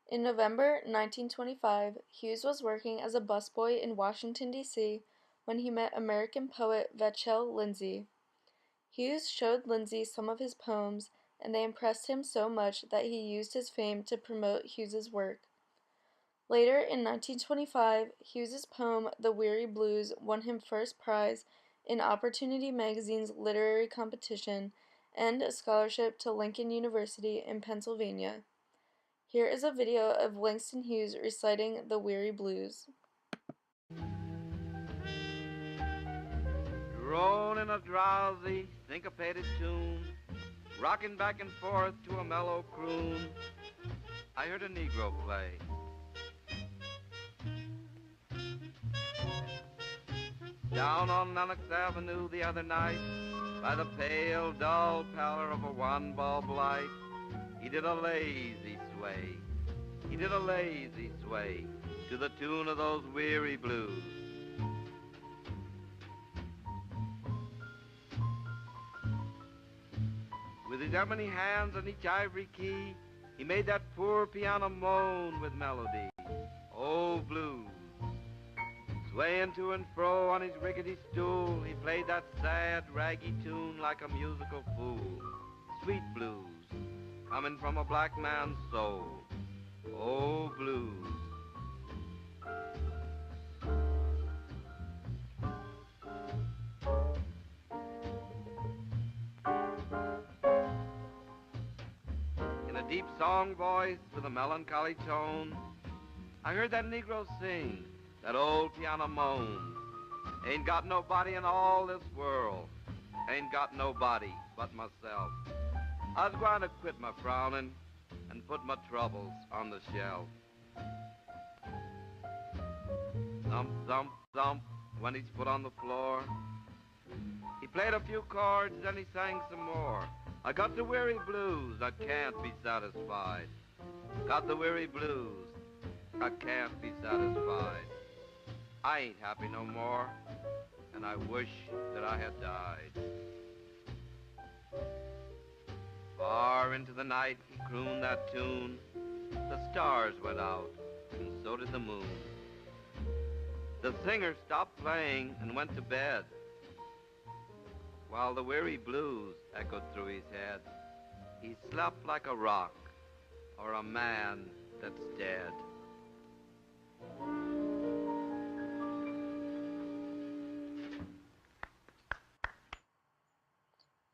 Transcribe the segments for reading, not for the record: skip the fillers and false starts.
In November 1925, Hughes was working as a busboy in Washington, D.C. when he met American poet Vachel Lindsay. Hughes showed Lindsay some of his poems, and they impressed him so much that he used his fame to promote Hughes's work. Later, in 1925, Hughes's poem The Weary Blues won him first prize in Opportunity Magazine's literary competition and a scholarship to Lincoln University in Pennsylvania. Here is a video of Langston Hughes reciting The Weary Blues. Drone in a drowsy, syncopated tune, rocking back and forth to a mellow croon, I heard a Negro play. Down on Lenox Avenue the other night, by the pale, dull pallor of a one-bulb light, he did a lazy sway. He did a lazy sway to the tune of those weary blues. With his ebony hands on each ivory key, he made that poor piano moan with melody. Oh, blues. Swaying to and fro on his rickety stool, he played that sad, raggy tune like a musical fool. Sweet blues, coming from a black man's soul. Oh, blues. In a deep song voice with a melancholy tone, I heard that Negro sing, that old piano moan. Ain't got nobody in all this world, ain't got nobody but myself. I was going to quit my frowning and put my troubles on the shelf. Thump, thump, thump, when he's put on the floor. He played a few chords, then he sang some more. I got the weary blues, I can't be satisfied. Got the weary blues, I can't be satisfied. I ain't happy no more, and I wish that I had died. Far into the night he crooned that tune. The stars went out, and so did the moon. The singer stopped playing and went to bed, while the weary blues echoed through his head. He slept like a rock, or a man that's dead.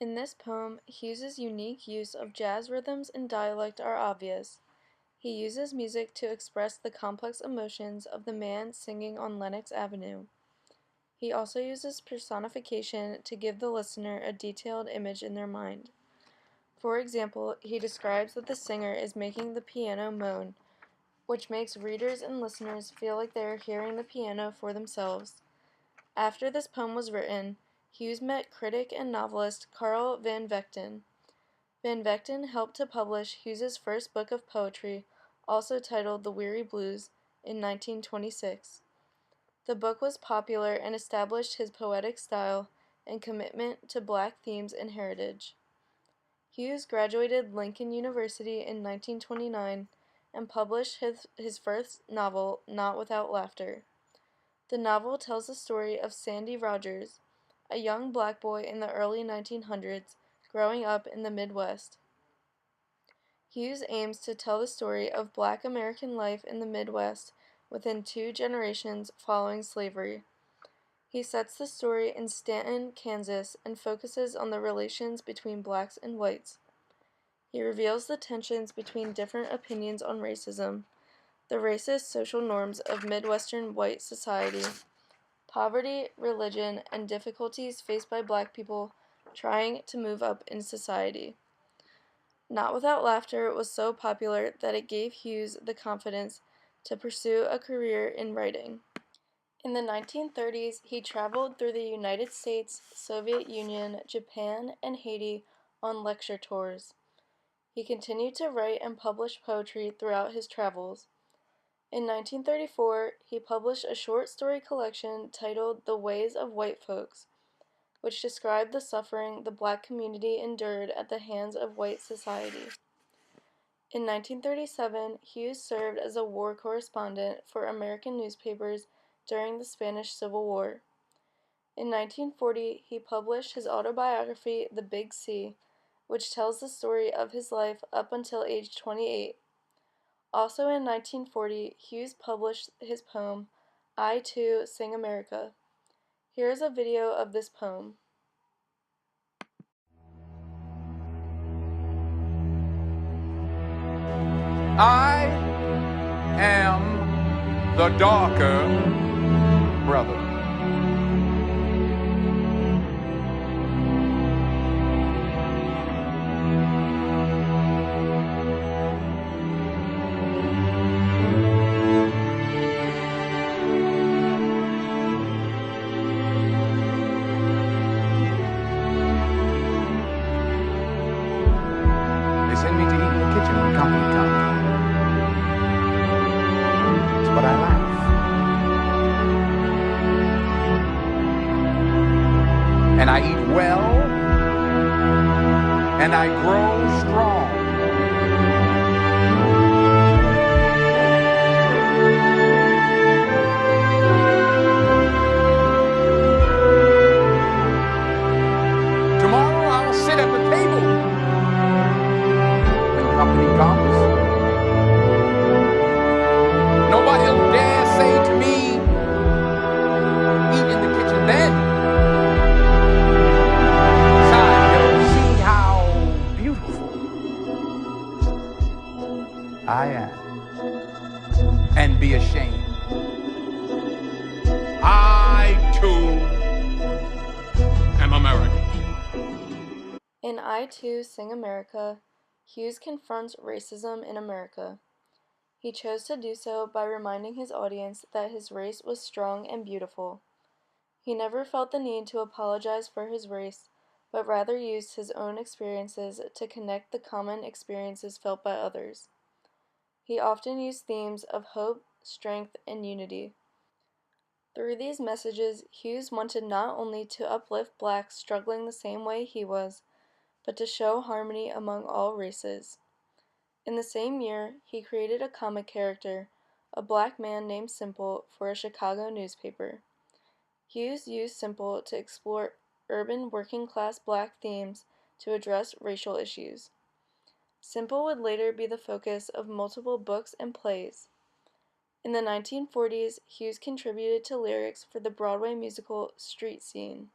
In this poem, Hughes's unique use of jazz rhythms and dialect are obvious. He uses music to express the complex emotions of the man singing on Lenox Avenue. He also uses personification to give the listener a detailed image in their mind. For example, he describes that the singer is making the piano moan, which makes readers and listeners feel like they are hearing the piano for themselves. After this poem was written, Hughes met critic and novelist Carl Van Vechten. Van Vechten helped to publish Hughes's first book of poetry, also titled The Weary Blues, in 1926. The book was popular and established his poetic style and commitment to black themes and heritage. Hughes graduated Lincoln University in 1929 and published his first novel, Not Without Laughter. The novel tells the story of Sandy Rogers, a young black boy in the early 1900s growing up in the Midwest. Hughes aims to tell the story of black American life in the Midwest within 2 generations following slavery. He sets the story in Stanton, Kansas, and focuses on the relations between blacks and whites. He reveals the tensions between different opinions on racism, the racist social norms of Midwestern white society, poverty, religion, and difficulties faced by black people trying to move up in society. Not Without Laughter was so popular that it gave Hughes the confidence to pursue a career in writing. In the 1930s, he traveled through the United States, Soviet Union, Japan, and Haiti on lecture tours. He continued to write and publish poetry throughout his travels. In 1934, he published a short story collection titled The Ways of White Folks, which described the suffering the black community endured at the hands of white society. In 1937, Hughes served as a war correspondent for American newspapers during the Spanish Civil War. In 1940, he published his autobiography, The Big Sea, which tells the story of his life up until age 28. Also in 1940, Hughes published his poem, I Too Sing America. Here is a video of this poem. I am the darker brother. They send me to eat in the kitchen when company comes. But I laugh. And I eat well, and I grow strong. Tomorrow I'll sit at the table when company comes. Nobody will dare say to me, eat in the kitchen then. Besides, they'll see how beautiful I am and be ashamed. I too am American. In I Too Sing America, Hughes confronts racism in America. He chose to do so by reminding his audience that his race was strong and beautiful. He never felt the need to apologize for his race, but rather used his own experiences to connect the common experiences felt by others. He often used themes of hope, strength, and unity. Through these messages, Hughes wanted not only to uplift blacks struggling the same way he was, but to show harmony among all races. In the same year, he created a comic character, a black man named Simple, for a Chicago newspaper. Hughes used Simple to explore urban working-class black themes to address racial issues. Simple would later be the focus of multiple books and plays. In the 1940s, Hughes contributed to lyrics for the Broadway musical Street Scene.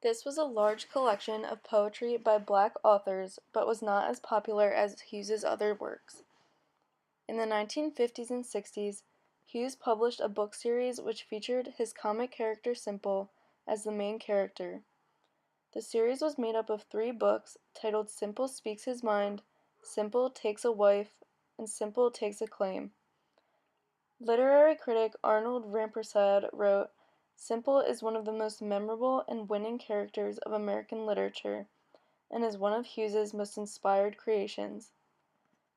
This was a large collection of poetry by black authors, but was not as popular as Hughes's other works. In the 1950s and 60s, Hughes published a book series which featured his comic character Simple as the main character. The series was made up of 3 books titled Simple Speaks His Mind, Simple Takes a Wife, and Simple Takes a Claim. Literary critic Arnold Rampersad wrote, Simple is one of the most memorable and winning characters of American literature, and is one of Hughes's most inspired creations.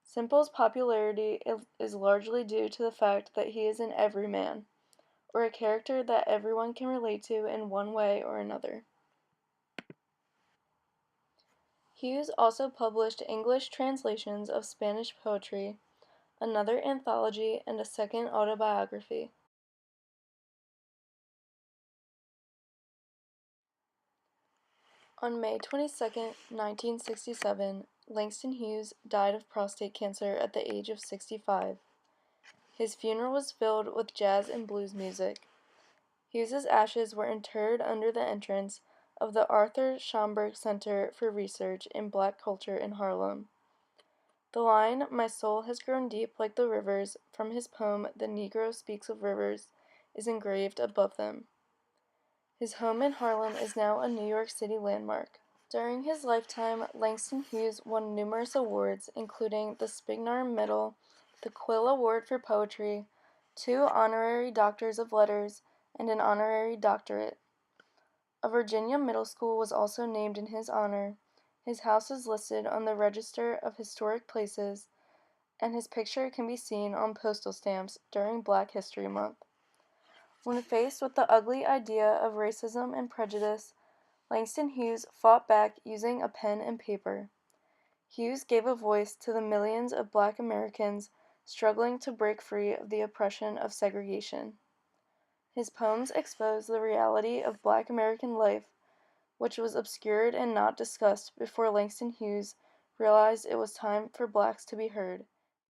Simple's popularity is largely due to the fact that he is an everyman, or a character that everyone can relate to in one way or another. Hughes also published English translations of Spanish poetry, another anthology, and a second autobiography. On May 22, 1967, Langston Hughes died of prostate cancer at the age of 65. His funeral was filled with jazz and blues music. Hughes's ashes were interred under the entrance of the Arthur Schomburg Center for Research in Black Culture in Harlem. The line, "My soul has grown deep like the rivers," from his poem The Negro Speaks of Rivers, is engraved above them. His home in Harlem is now a New York City landmark. During his lifetime, Langston Hughes won numerous awards, including the Spingarn Medal, the Quill Award for Poetry, 2 honorary Doctors of Letters, and an honorary doctorate. A Virginia middle school was also named in his honor. His house is listed on the Register of Historic Places, and his picture can be seen on postal stamps during Black History Month. When faced with the ugly idea of racism and prejudice, Langston Hughes fought back using a pen and paper. Hughes gave a voice to the millions of Black Americans struggling to break free of the oppression of segregation. His poems expose the reality of Black American life, which was obscured and not discussed before Langston Hughes realized it was time for blacks to be heard.